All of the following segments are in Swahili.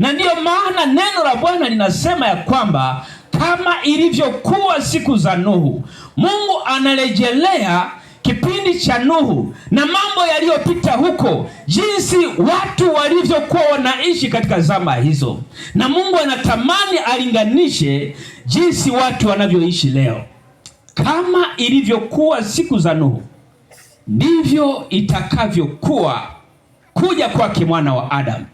Na ndiyo maana neno la Bwana linasema ya kwamba kama ilivyokuwa siku za Nuhu, Mungu anarejelea kipindi cha Nuhu na mambo yaliyopita huko, jinsi watu walivyokuwa wanaishi katika zama hizo, na Mungu anatamani alinganishe jinsi watu wanavyoishi leo. Kama ilivyokuwa siku za Nuhu, ndivyo itakavyokuwa kuja kwake mwana wa Adamu.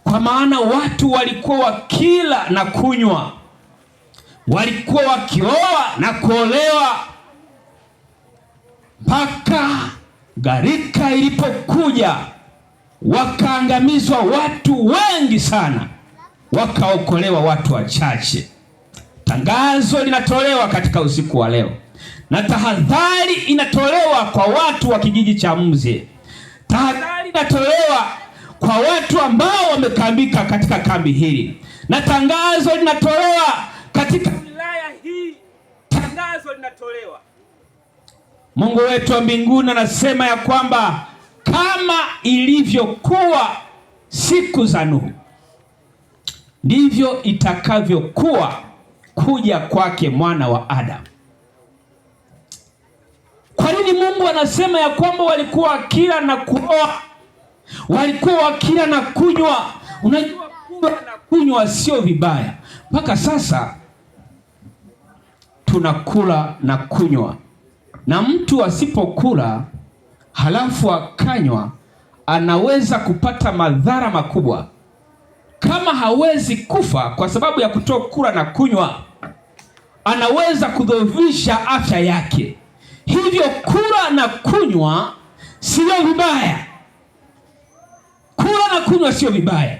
Kwa maana watu walikuwa wakila na kunywa, walikuwa wakioa na kuolewa, mpaka gharika ilipokuja wakaangamizwa watu wengi sana, wakaokolewa watu wachache. Tangazo linatolewa katika usiku wa leo, na tahadhari inatolewa kwa watu wa kijiji cha Mzye. Tahadhari inatolewa kwa watu ambao wamekambika katika kambi hili, na tangazo linatolewa katika wilaya hii. Tangazo linatolewa. Mungu wetu wa mbinguni anasema ya kwamba kama ilivyokuwa siku za Nuhu, ndivyo itakavyokuwa kuja kwake mwana wa Adamu. Kwa nini Mungu anasema ya kwamba walikuwa wakila na kuoa, walikuwa wakila na kunywa? Unajua kula na kunywa sio vibaya. Mpaka sasa tunakula na kunywa, na mtu asipokula halafu akanywa anaweza kupata madhara makubwa. Kama hawezi kufa kwa sababu ya kutokula na kunywa, anaweza kudhoofisha afya yake. Hivyo kula na kunywa sio vibaya, kula na kunywa sio vibaya,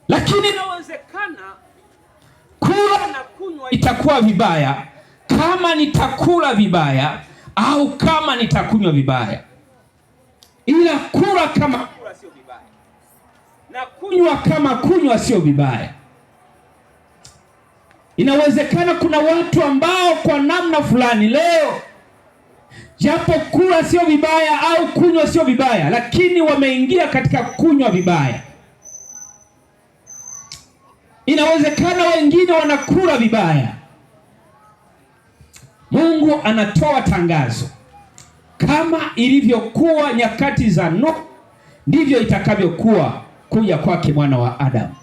lakini inawezekana kula na kunywa itakuwa vibaya kama nitakula vibaya au kama nitakunywa vibaya. Ila kula kama kula sio vibaya, na kunywa kama kunywa sio vibaya. Inawezekana kuna watu ambao kwa namna fulani leo, japo kula sio vibaya au kunywa sio vibaya, lakini wameingia katika kunywa vibaya. Inawezekana wengine wanakula vibaya. Mungu anatoa tangazo, kama ilivyokuwa nyakati za Nuhu, ndivyo itakavyokuwa kuja kwake mwana wa Adamu.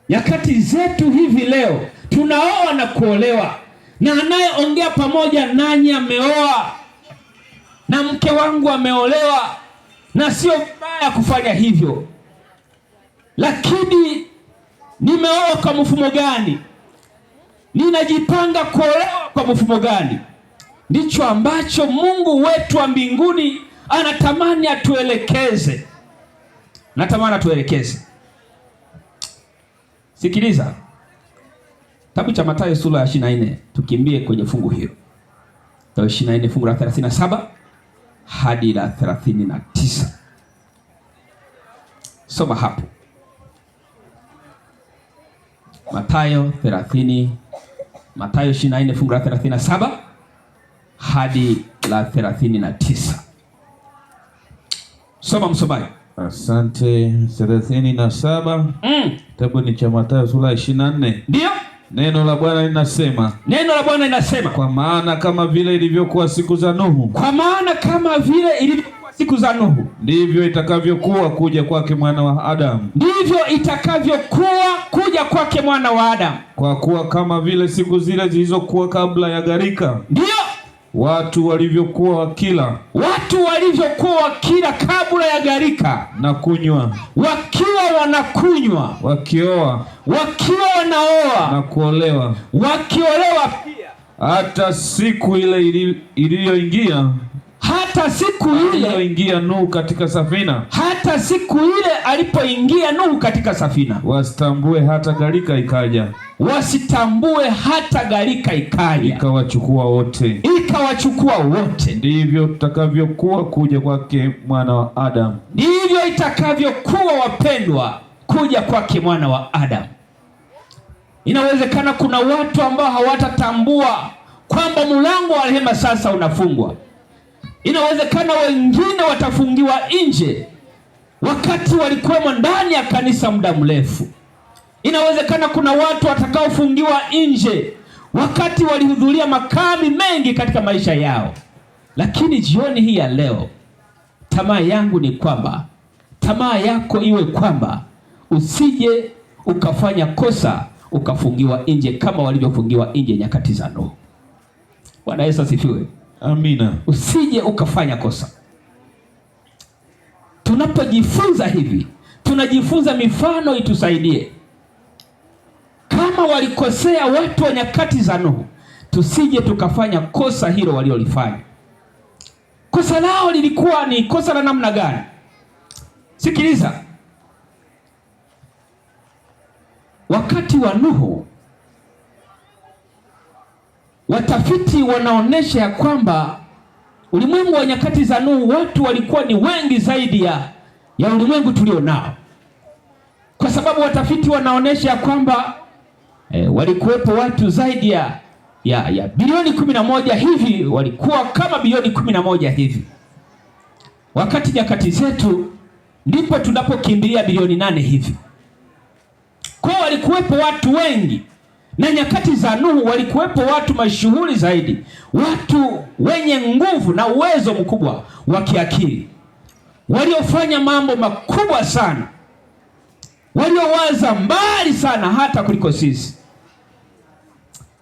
Nyakati zetu hivi leo tunaoa na kuolewa, na anayeongea pamoja nanyi ameoa, na mke wangu ameolewa, na sio vibaya kufanya hivyo. Lakini nimeoa kwa mfumo gani? Ninajipanga kuolewa kwa mfumo gani? Ndicho ambacho Mungu wetu wa mbinguni anatamani atuelekeze. Natamani atuelekeze. Sikiliza. Kitabu cha Mathayo sura ya 24, tukimbie kwenye fungu hilo. Mathayo 24 fungu la 37 hadi la 39. Soma hapo. Mathayo 24 fungu la 37 hadi la 39. Soma msomaji. Asante. 37. Kitabu ni cha Mathayo sura ya 24. Ndio. Neno la Bwana linasema. Neno la Bwana linasema. Kwa maana kama vile ilivyokuwa siku za Nuhu. Kwa maana kama vile ilivyokuwa siku za Nuhu, ndivyo itakavyokuwa kuja kwake mwana wa Adamu. Ndivyo itakavyokuwa kuja kwake mwana wa Adamu. Kwa kuwa kama vile siku zile zilizokuwa kabla ya gharika. Ndio. Watu walivyokuwa wakila kabla ya gharika na kunywa, wakiwa wanakunywa, wakioa, wakiwa wanaoa na kuolewa, wakiolewa pia, hata siku ile iliyoingia Nuhu katika safina, hata siku ile alipoingia Nuhu katika safina, wasitambue hata gharika ikaja, ikawachukua wote. Ndivyo tutakavyokuwa kuja kwake mwana wa Adamu. Ndivyo itakavyokuwa, wapendwa, kuja kwake mwana wa Adamu. Inawezekana kuna watu ambao hawatatambua kwamba mlango wa rehema sasa unafungwa. Inawezekana wengine watafungiwa nje wakati walikuwemo ndani ya kanisa muda mrefu. Inawezekana kuna watu watakaofungiwa nje wakati walihudhuria makambi mengi katika maisha yao. Lakini jioni hii ya leo, tamaa yangu ni kwamba, tamaa yako iwe kwamba usije ukafanya kosa ukafungiwa nje kama walivyofungiwa nje nyakati za Nuhu. Bwana Yesu asifiwe. Amina. Usije ukafanya kosa. Tunapojifunza hivi, tunajifunza mifano itusaidie. Kama walikosea watu wa nyakati za Nuhu, tusije tukafanya kosa hilo waliolifanya. Kosa lao lilikuwa ni kosa la namna gani? Sikiliza. Wakati wa Nuhu, watafiti wanaonesha ya kwamba ulimwengu wa nyakati za Nuhu watu walikuwa ni wengi zaidi ya ulimwengu tulio nao. Kwa sababu watafiti wanaonesha ya kwamba walikuwepo watu zaidi ya bilioni 11 hivi, walikuwa kama bilioni 11 hivi. Wakati nyakati zetu ndipo tunapokimbilia bilioni 8 hivi. Kwa walikuwepo watu wengi, na nyakati za Nuhu walikuwepo watu mashuhuri zaidi, watu wenye nguvu na uwezo mkubwa wa kiakili, waliofanya mambo makubwa sana, waliowaza mbali sana hata kuliko sisi.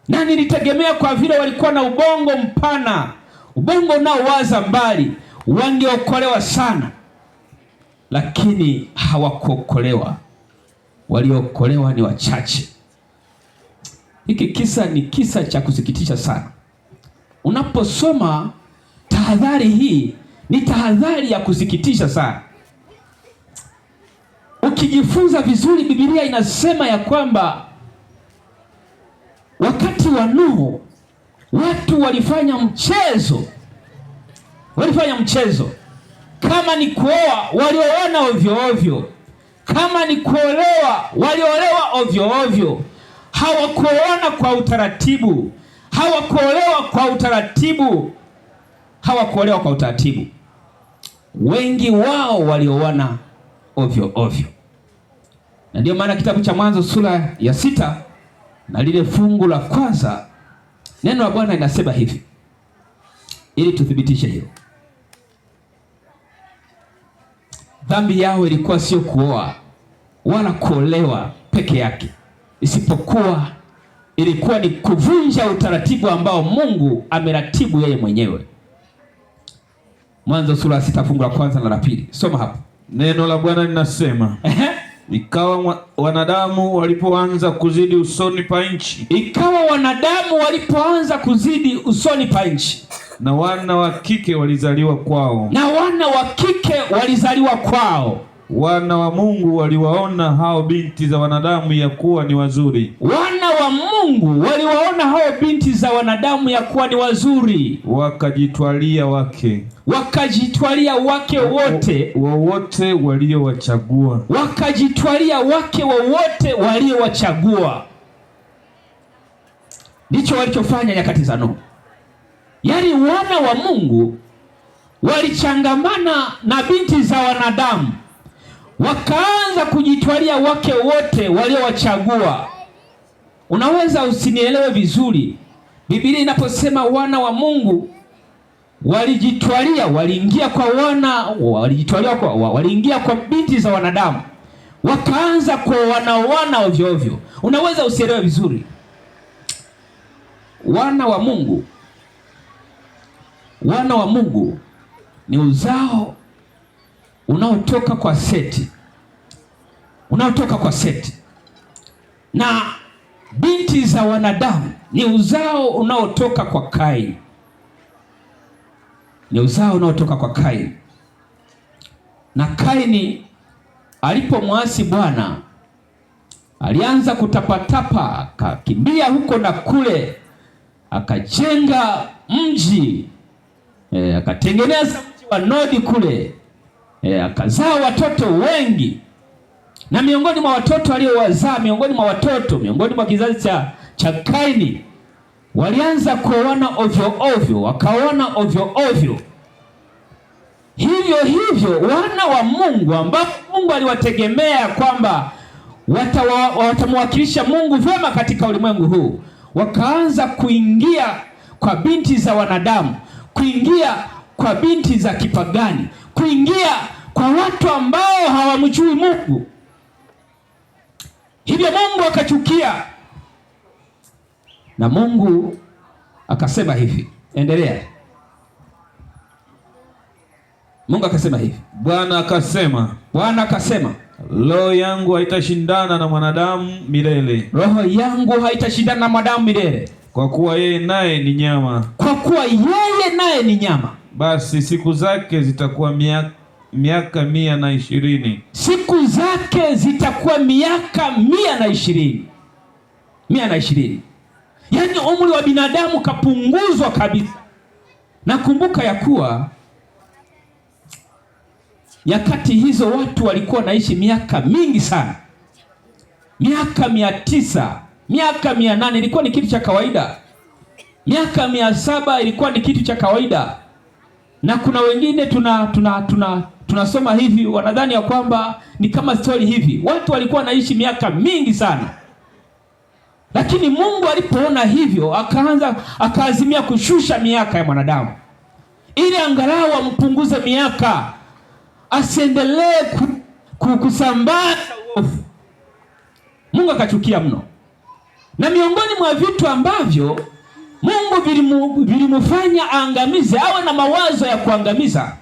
Na nilitegemea kwa vile walikuwa na ubongo mpana, ubongo unaowaza mbali, wangeokolewa sana, lakini hawakuokolewa. Waliookolewa ni wachache. Hiki kisa ni kisa cha kusikitisha sana. Unaposoma tahadhari hii, ni tahadhari ya kusikitisha sana. Ukijifunza vizuri, Biblia inasema ya kwamba wakati wa Nuhu watu walifanya mchezo. Kama ni kuoa, walioana ovyo ovyo. Kama ni kuolewa, waliolewa ovyo ovyo. Hawakuoana kwa utaratibu. Hawakuolewa kwa utaratibu. Wengi wao walioana ovyo ovyo. Na ndio maana kitabu cha Mwanzo sura ya 6 na lile fungu la kwanza, neno la Bwana linasema hivi, ili tuthibitishe hilo. Dhambi yao ilikuwa sio kuoa wala kuolewa peke yake, isipokuwa ilikuwa ni kuvunja utaratibu ambao Mungu ameratibu yeye mwenyewe. Mwanzo sura 6 fungu la kwanza na la pili. Soma hapo. Neno la Bwana linasema, ikawa wanadamu walipoanza kuzidi usoni pa nchi. Na wana wa kike walizaliwa kwao. Wana wa Mungu waliwaona hao binti za wanadamu ya kuwa ni wazuri. Wakajitwalia wake wowote waliowachagua. Ndicho walichofanya nyakati za Nuhu. Yaani wana wa Mungu walichangamana na binti za wanadamu, wakaanza kujitwalia wake wote waliowachagua. Unaweza usinielewe vizuri. Biblia inaposema wana wa Mungu walijitwalia, waliingia kwa binti za wanadamu, wakaanza kuoana ovyo ovyo. Unaweza usielewe vizuri. Wana wa Mungu ni uzao unaotoka kwa Seti, na binti za wanadamu ni uzao unaotoka kwa Kaini. Na Kaini alipomwasi Bwana, alianza kutapatapa, akakimbia huko na kule, akajenga mji, akatengeneza mji wa Nodi kule, akazaa watoto wengi. Na miongoni mwa watoto aliowazaa, miongoni mwa kizazi cha Kaini, walianza kuoana ovyo ovyo, wakaoana ovyo ovyo. Hivyo hivyo wana wa Mungu ambao Mungu aliwategemea kwamba watamwakilisha Mungu vyema katika ulimwengu huu, wakaanza kuingia kwa binti za wanadamu, kuingia kwa binti za kipagani, kuingia kwa watu ambao hawamjui Mungu. Hivyo Mungu akachukia, na Mungu akasema hivi, endelea. Mungu akasema hivi, Bwana akasema, roho yangu haitashindana na mwanadamu milele. Roho yangu haitashindana na mwanadamu milele. Kwa kuwa yeye naye ni nyama. Kwa kuwa yeye naye ni nyama. Basi siku zake zitakuwa miaka 120. Siku zake zitakuwa miaka 120. 120. Yaani umri wa binadamu kapunguzwa kabisa. Nakumbuka ya kuwa nyakati hizo watu walikuwa naishi miaka mingi sana. Miaka 900, miaka 800 ilikuwa ni kitu cha kawaida. Miaka 700 ilikuwa ni kitu cha kawaida. Na kuna wengine tunasoma hivi wanadhani ya kwamba ni kama story hivi. Watu walikuwa naishi miaka mingi sana. Lakini Mungu alipoona hivyo akaazimia kushusha miaka ya mwanadamu, ili angalau ampunguze miaka, asiendelee kusambaza uovu. Mungu akachukia mno. Na miongoni mwa vitu ambavyo Mungu vilimufanya aangamize, awe na mawazo ya kuangamiza,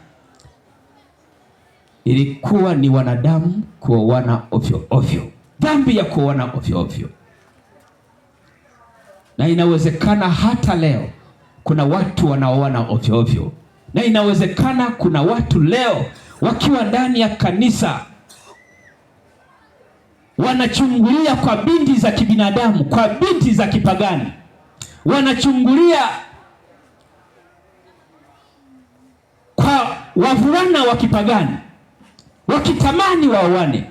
ilikuwa ni wanadamu kuoana ovyo ovyo. Dhambi ya kuoana ovyo ovyo. Na inawezekana hata leo kuna watu wanaoana ovyo ovyo. Na inawezekana kuna watu leo wakiwa ndani ya kanisa wanachungulia kwa binti za kibinadamu, kwa binti za kipagani. Wanachungulia kwa wavulana wa kipagani, wakitamani waoane.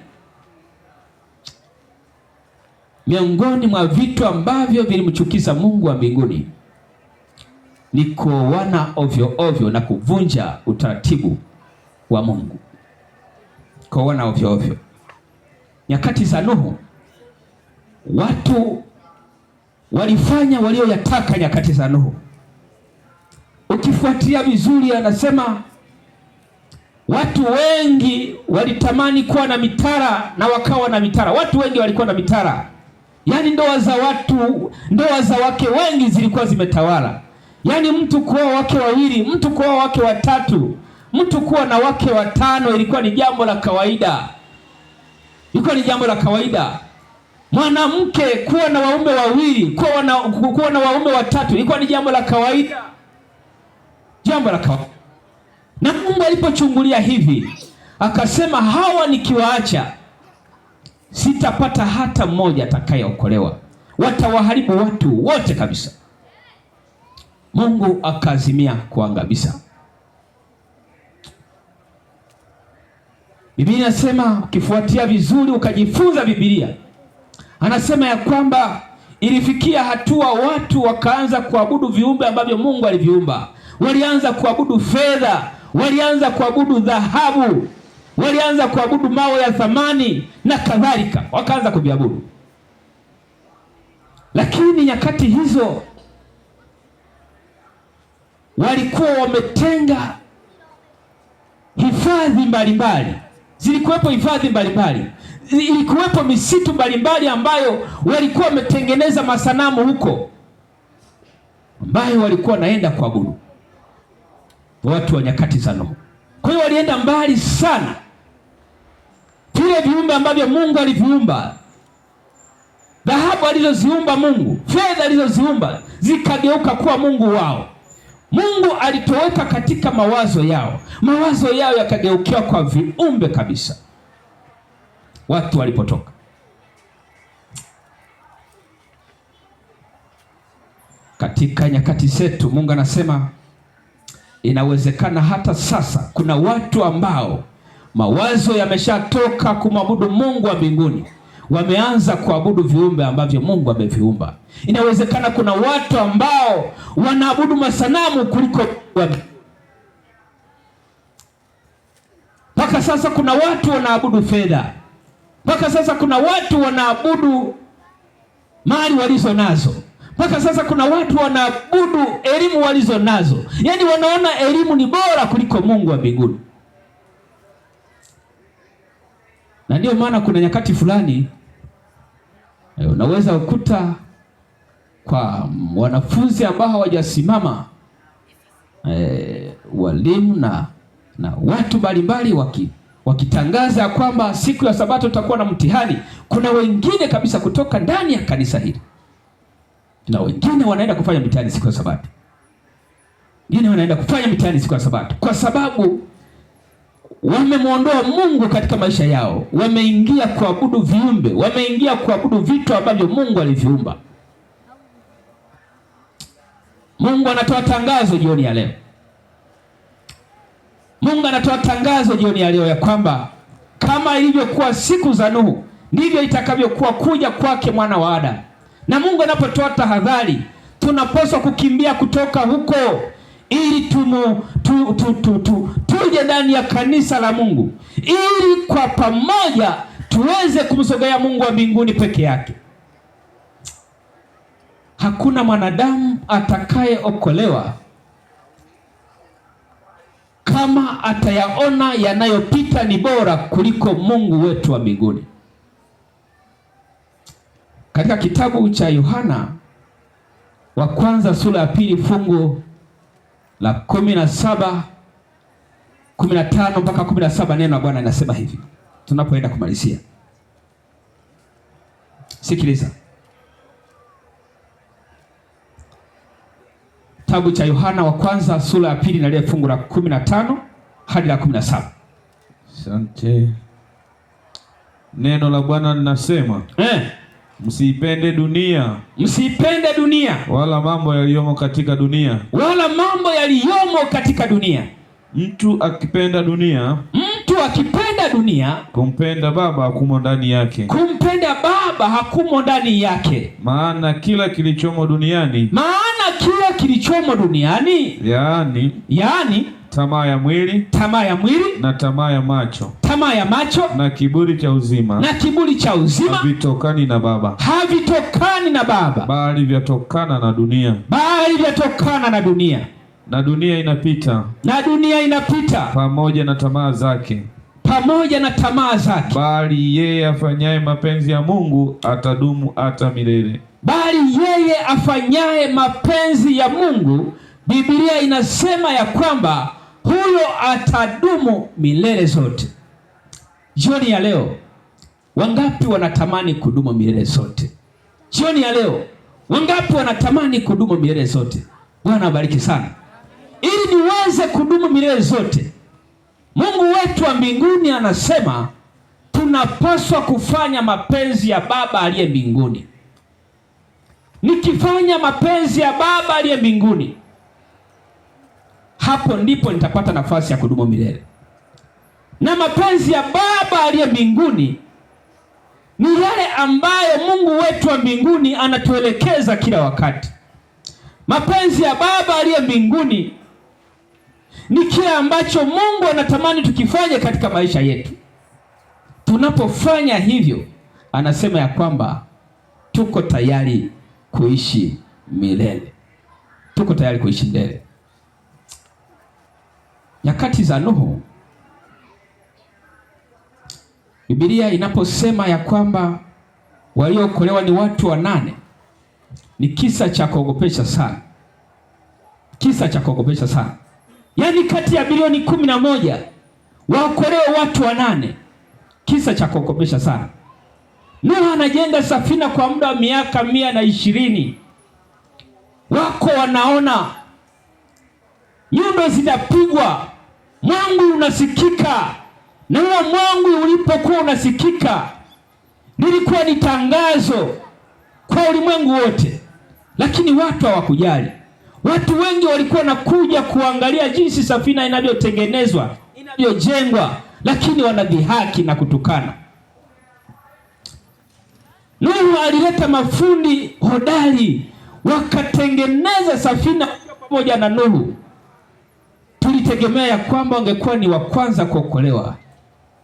Miongoni mwa vitu ambavyo vilimchukiza Mungu wa mbinguni ni kuoana ovyo ovyo na kuvunja utaratibu wa Mungu. Kuoana ovyo ovyo. Nyakati za Nuhu, watu walifanya walioyataka nyakati za Nuhu. Ukifuatia vizuri, anasema watu wengi walitamani kuwa na mitara na wakawa na mitara. Watu wengi walikuwa na mitara. Yaani ndoa za wake wengi zilikuwa zimetawala. Yaani mtu kuoa wake wawili, mtu kuoa wake watatu, mtu kuwa na wake watano ilikuwa ni jambo la kawaida. Ilikuwa ni jambo la kawaida. Mwanamke kuwa na waume wawili, kuwa na waume watatu ilikuwa ni jambo la kawaida. Jambo la kawaida. Na Mungu alipochungulia hivi, akasema hawa nikiwaacha sitapata hata mmoja atakayeokolewa. Watawaharibu watu wote kabisa. Mungu akaazimia kuangamiza. Biblia inasema, ukifuatia vizuri ukajifunza Biblia, anasema ya kwamba ilifikia hatua watu wakaanza kuabudu viumbe ambavyo Mungu aliviumba. Walianza kuabudu fedha, walianza kuabudu dhahabu, walianza kuabudu mawe ya thamani na kadhalika, wakaanza kuviabudu. Lakini nyakati hizo walikuwa wametenga hifadhi mbalimbali. Zilikuwepo hifadhi mbalimbali, ilikuwepo misitu mbalimbali ambayo walikuwa wametengeneza masanamu huko, ambayo walikuwa naenda kuabudu watu wa nyakati za Nuhu. Kwa hiyo walienda mbali sana. Vile viumbe ambavyo Mungu aliviumba, dhahabu alizoziumba Mungu, fedha alizoziumba, zikageuka kuwa mungu wao. Mungu alitoweka katika mawazo yao. Mawazo yao yakageukiwa kwa viumbe kabisa. Watu walipotoka. Katika nyakati zetu Mungu anasema inawezekana hata sasa kuna watu ambao mawazo yameshatoka kumwabudu Mungu wa mbinguni, wameanza kuabudu viumbe ambavyo Mungu ameviumba. Inawezekana kuna watu ambao wanaabudu masanamu kuliko Mpaka sasa kuna watu wanaabudu fedha. Mpaka sasa kuna watu wanaabudu mali walizo nazo. Mpaka sasa kuna watu wanaabudu elimu walizo nazo. Yaani wanaona elimu ni bora kuliko Mungu wa mbinguni. Na ndio maana kuna nyakati fulani unaweza ukuta kwa wanafunzi ambao hawajasimama, walimu na watu mbalimbali wakitangaza kwamba siku ya Sabato tutakuwa na mtihani. Kuna wengine kabisa kutoka ndani ya kanisa hili, na wengine wanaenda kufanya mtihani siku ya Sabato. Wengine wanaenda kufanya mtihani siku ya Sabato kwa sababu wamemwondoa Mungu katika maisha yao. Wameingia kuabudu viumbe, wameingia kuabudu vitu ambavyo Mungu aliviumba. Mungu anatoa tangazo jioni ya leo. Mungu anatoa tangazo jioni ya leo ya kwamba kama ilivyokuwa siku za Nuhu, ndivyo itakavyokuwa kuja kwake Mwana wa Adamu. Na Mungu anapotoa tahadhari, tunapaswa kukimbia kutoka huko ili tuje ndani ya kanisa la Mungu, ili kwa pamoja tuweze kumsogea Mungu wa mbinguni peke yake. Hakuna mwanadamu atakayeokolewa kama atayaona yanayopita ni bora kuliko Mungu wetu wa mbinguni. Katika kitabu cha Yohana wa kwanza sura ya 2 fungu la 17, 15 mpaka 17, neno la Bwana linasema hivi tunapoenda kumalizia. Sikiliza. Kitabu cha Yohana wa kwanza sura ya 2 na ile fungu la 15 hadi la 17. Asante. Neno la Bwana linasema, msiipende dunia, msiipende dunia, wala mambo yaliyomo katika dunia, wala mambo yaliyomo katika dunia. Mtu akipenda dunia, kumpenda Baba hakumo ndani yake. Kumpenda Baba hakumo ndani yake. Maana kila kilichomo duniani, yaani tamaa ya mwili, na tamaa ya macho, na kiburi cha uzima, havitokani na Baba, bali vyatokana na dunia. Na dunia inapita, pamoja na tamaa zake, bali yeye afanyaye mapenzi ya Mungu atadumu hata milele. Biblia inasema ya kwamba huyo atadumu milele zote. Jioni ya leo, wangapi wanatamani kudumu milele zote? Jioni ya leo, wangapi wanatamani kudumu milele zote? Bwana abariki sana. Ili niweze kudumu milele zote, Mungu wetu wa mbinguni anasema tunapaswa kufanya mapenzi ya Baba aliye mbinguni. Nikifanya mapenzi ya Baba aliye mbinguni, hapo ndipo nitapata nafasi ya kudumu milele. Na mapenzi ya Baba aliye mbinguni ni yale ambayo Mungu wetu wa mbinguni anatuelekeza kila wakati. Mapenzi ya Baba aliye mbinguni ni kile ambacho Mungu anatamani tukifanye katika maisha yetu. Tunapofanya hivyo, anasema ya kwamba tuko tayari kuishi milele. Tuko tayari kuishi milele. Nyakati za Nuhu, Biblia inaposema ya kwamba waliookolewa ni watu 8, ni kisa cha kuogopesha sana. Kisa cha kuogopesha sana. Yaani kati ya bilioni 11 waokolewa watu 8. Kisa cha kuogopesha sana. Nuhu anajenga safina kwa muda wa miaka 120. Wako wanaona nyundo zinapigwa, mwangu unasikika. Na huo mwangu ulipokuwa unasikika, lilikuwa ni tangazo kwa ulimwengu wote. Lakini watu hawakujali. Watu wengi walikuwa nakuja kuangalia jinsi safina inavyotengenezwa, inavyojengwa, lakini wanadhihaki na kutukana. Nuhu alileta mafundi hodari, wakatengeneza safina pamoja na Nuhu. Tulitegemea ya kwamba wangekuwa ni wa kwanza kuokolewa,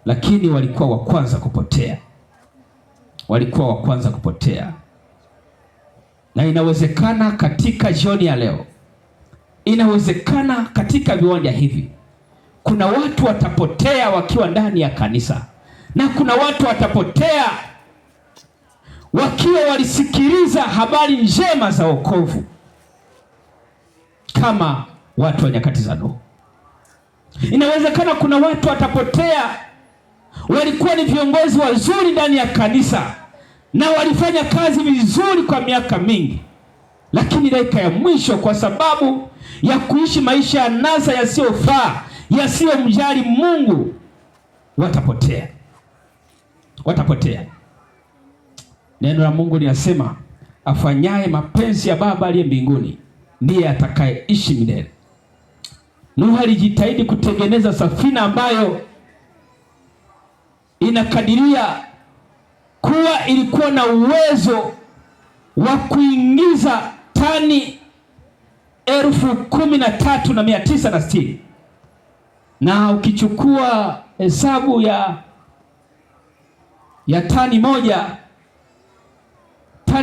lakini walikuwa wa kwanza kupotea. Walikuwa wa kwanza kupotea. Na inawezekana katika jioni ya leo, inawezekana katika viwanja hivi, kuna watu watapotea wakiwa ndani ya kanisa, na kuna watu watapotea wakiwa walisikiliza habari njema za wokovu, kama watu wa nyakati za Nuhu. Inawezekana kuna watu watapotea walikuwa ni viongozi wazuri ndani ya kanisa na walifanya kazi vizuri kwa miaka mingi, lakini dakika ya mwisho, kwa sababu ya kuishi maisha ya anasa yasiyofaa, yasiyomjali Mungu, watapotea. Watapotea. Neno la Mungu linasema, afanyaye mapenzi ya Baba aliye mbinguni ndiye atakayeishi milele. Nuhu alijitahidi kutengeneza safina ambayo inakadiria kuwa ilikuwa na uwezo wa kuingiza tani 13,960, na ukichukua hesabu ya tani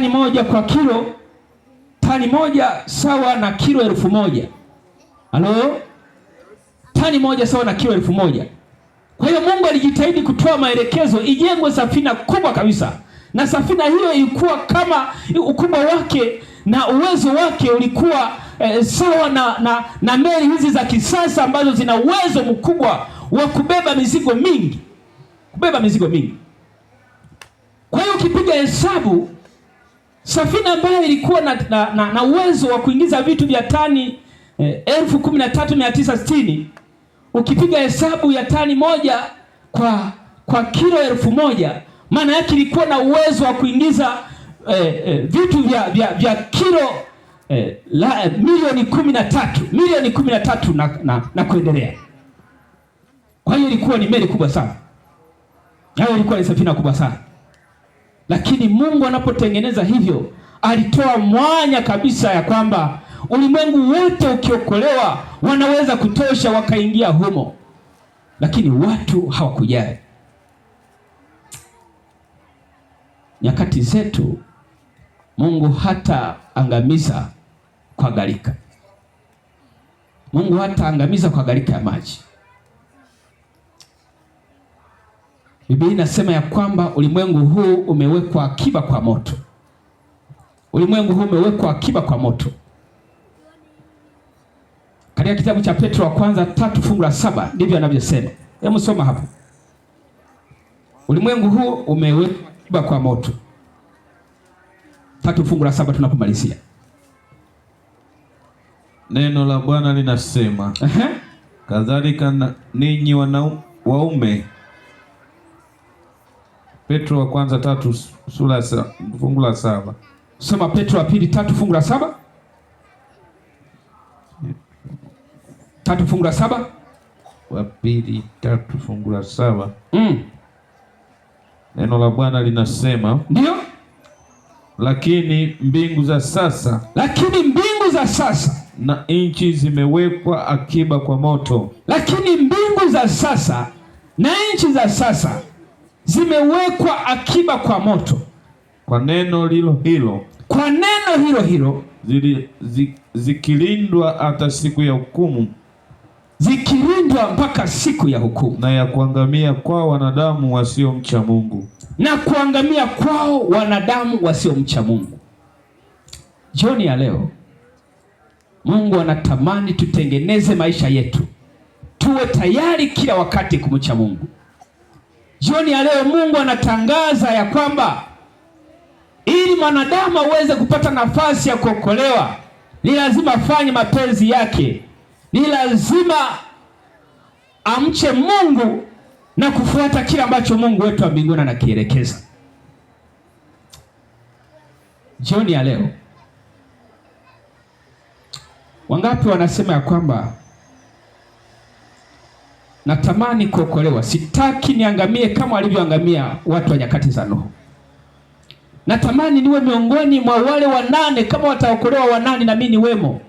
moja kwa kilo, tani moja sawa na kilo 1,000. Halo? Tani moja sawa na kilo 1,000. Kwa hiyo Mungu alijitahidi kutoa maelekezo ijengwe safina kubwa kabisa, na safina hiyo ilikuwa kama ukubwa wake na uwezo wake ulikuwa sawa na meli hizi za kisasa ambazo zina uwezo mkubwa wa kubeba mizigo mingi, Kwa hiyo ukipiga hesabu, safina ambayo ilikuwa na uwezo wa kuingiza vitu vya tani 13,960, ukipiga hesabu ya tani moja kwa kilo 1,000, maana yake ilikuwa na uwezo wa kuingiza vitu vya kilo milioni 13 na kuendelea. Kwa hiyo ilikuwa ni meli kubwa sana, hayo ilikuwa ni safina kubwa sana. Lakini Mungu anapotengeneza hivyo, alitoa mwanya kabisa ya kwamba ulimwengu wote ukiokolewa wanaweza kutosha wakaingia humo, lakini watu hawakujali. Nyakati zetu Mungu hata angamiza kwa gharika. Mungu hata angamiza kwa gharika ya maji. Biblia inasema ya kwamba ulimwengu huu umewekwa akiba kwa moto. Ulimwengu huu umewekwa akiba kwa moto. Katika kitabu cha Petro wa kwanza 3:7 ndivyo anavyosema. Hebu soma hapo. Ulimwengu huu umewekwa akiba kwa moto. 3:7 tunapomalizia. Neno la Bwana linasema, kadhalika ninyi waume. Petro wa kwanza 3:7. Soma Petro wa pili 3:7. 3:7. Wa pili 3:7. Neno la Bwana linasema, ndio, lakini mbingu za sasa na nchi zimewekwa akiba kwa moto. Lakini mbingu za sasa na nchi za sasa zimewekwa akiba kwa moto. Kwa neno hilo hilo zikilindwa hata siku ya hukumu, zikilindwa mpaka siku ya hukumu, na ya kuangamia kwao wanadamu wasiomcha Mungu. Jioni ya leo Mungu anatamani tutengeneze maisha yetu, tuwe tayari kila wakati kumcha Mungu. Jioni ya leo Mungu anatangaza ya kwamba ili mwanadamu aweze kupata nafasi ya kuokolewa, ni lazima afanye mapenzi yake, ni lazima amche Mungu na kufuata kile ambacho Mungu wetu wa mbinguni anakielekeza. Jioni ya leo wangapi wanasema ya kwamba natamani kuokolewa, sitaki niangamie kama walivyoangamia watu wa nyakati za Nuhu. Natamani niwe miongoni mwa wale 8, kama wataokolewa 8 na mimi niwemo.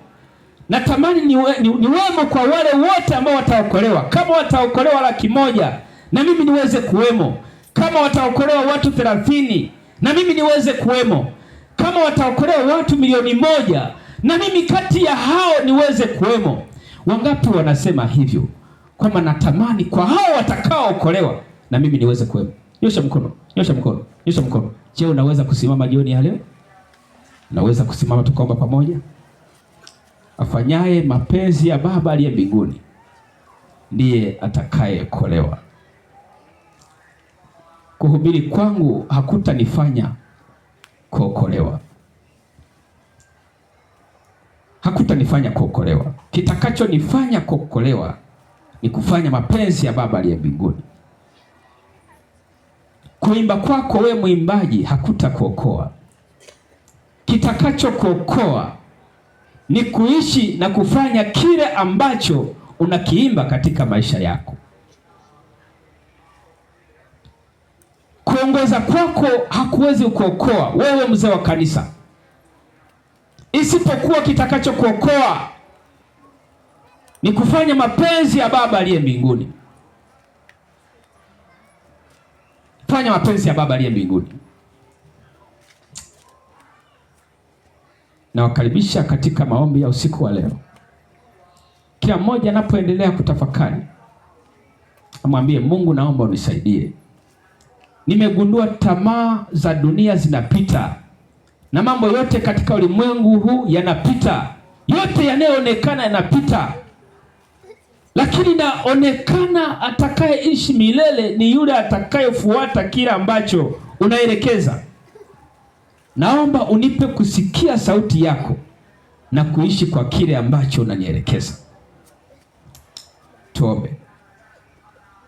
Natamani niwemo kwa wale wote ambao wataokolewa. Kama wataokolewa 100,000 na mimi niweze kuwemo. Kama wataokolewa watu 30, na mimi niweze kuwemo. Kama wataokolewa watu 1,000,000, na mimi kati ya hao niweze kuwemo. Wangapi wanasema hivyo, kwamba natamani kwa hao watakaookolewa na mimi niweze kuwemo? Nyosha mkono, nyosha mkono, nyosha mkono. Je, unaweza kusimama jioni ya leo? Unaweza kusimama tukaomba pamoja? Afanyaye mapenzi ya Baba aliye mbinguni ndiye atakayeokolewa. Kuhubiri kwangu hakutanifanya kuokolewa, hakutanifanya kuokolewa. Kitakachonifanya kuokolewa ni kufanya mapenzi ya Baba aliye mbinguni. Kuimba kwako wewe mwimbaji hakutakuokoa. Kitakacho kuokoa ni kuishi na kufanya kile ambacho unakiimba katika maisha yako. Kuongoza kwako hakuwezi kuokoa wewe mzee wa kanisa, isipokuwa kitakacho kuokoa ni kufanya mapenzi ya Baba aliye mbinguni. Fanya mapenzi ya Baba aliye mbinguni. Nawakaribisha katika maombi ya usiku wa leo. Kila mmoja anapoendelea kutafakari, amwambie Mungu, naomba unisaidie. Nimegundua tamaa za dunia zinapita, na mambo yote katika ulimwengu huu yanapita. Yote yanayoonekana yanapita, lakini naonekana atakayeishi milele ni yule atakayefuata kila ambacho unaelekeza. Naomba unipe kusikia sauti yako na kuishi kwa kile ambacho unanielekeza. Tuombe.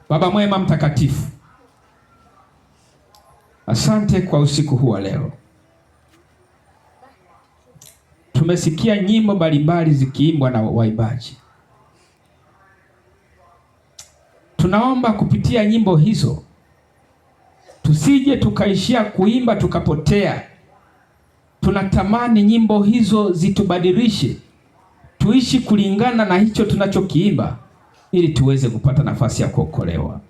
Baba mwema mtakatifu, asante kwa usiku huu wa leo. Tumesikia nyimbo mbalimbali zikiimbwa na waimbaji. Tunaomba kupitia nyimbo hizo tusije tukaishia kuimba tukapotea. Tunatamani nyimbo hizo zitubadilishe, tuishi kulingana na hicho tunachokiimba, ili tuweze kupata nafasi ya kuokolewa.